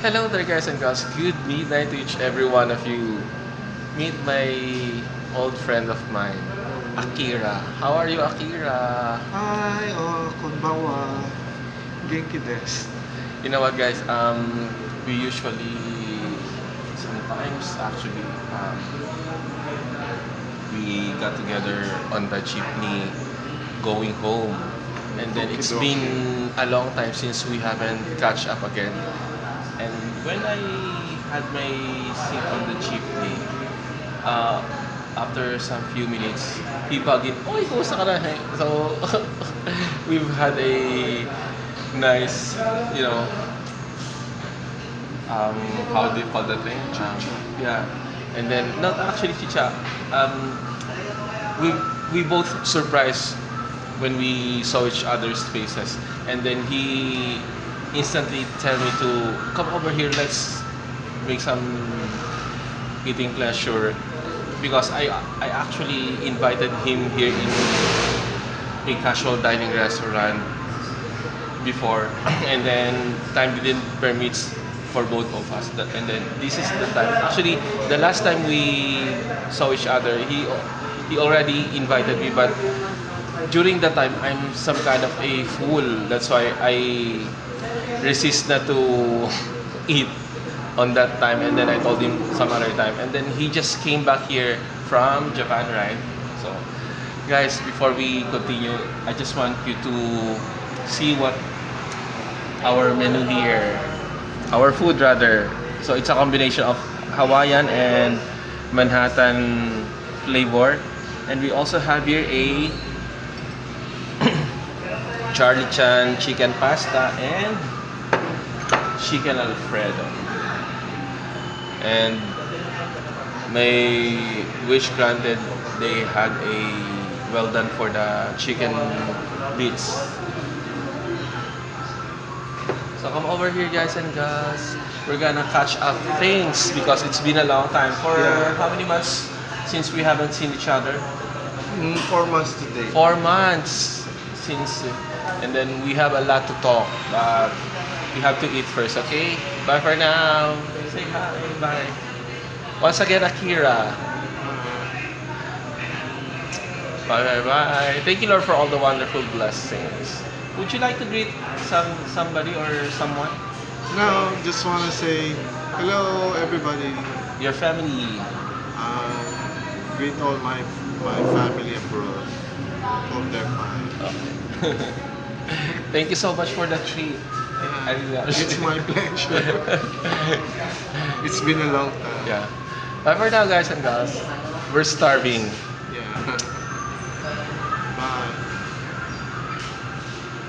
Hello there, guys and girls. Good midnight to each every one of you. Meet my old friend of mine, Akira. How are you, Akira? Hi, konbanwa. Genki desu. You know what, guys? We usually, sometimes actually, we got together on the jeepney going home. And then it's Okie-dokie. been a long time since we haven't catch up again. And when I had my seat on the jeepney, uh, after some few minutes, he bugged in, "Oy, kumusta ka na?" So, we've had a nice, you know, how do you call that thing? Yeah. And then, not actually chicha. We we both surprised when we saw each other's faces, and then he instantly tell me to come over here. Let's make some eating pleasure because I actually invited him here in a casual dining restaurant before, and then time didn't permit for both of us. And then this is the time. Actually, the last time we saw each other, he already invited me, but during that time I'm some kind of a fool. That's why I resist not to eat on that time, and then I told him some other time, and then he just came back here from Japan, right? So, guys, before we continue, I just want you to see what our menu here, our food rather. So it's a combination of Hawaiian and Manhattan flavor, and we also have here a Charlie Chan chicken pasta and chicken Alfredo. And my wish granted, they had a well done for the chicken bits. So come over here, guys and girls. We're gonna catch up things because it's been a long time. For Yeah. how many months since we haven't seen each other? 4 months today. 4 months since, and then we have a lot to talk, but we have to eat first, okay? Bye for now. Say hi. Bye. Once again, Akira. Bye, bye, bye. Thank you, Lord, for all the wonderful blessings. Would you like to greet somebody or someone? Now, just want to say hello, everybody. Your family. Greet all my family abroad. Hope they're fine. Okay. Thank you so much for the treat. I really It's my pleasure. It's been a long time. Yeah. Bye for now, guys and girls. We're starving. Yeah.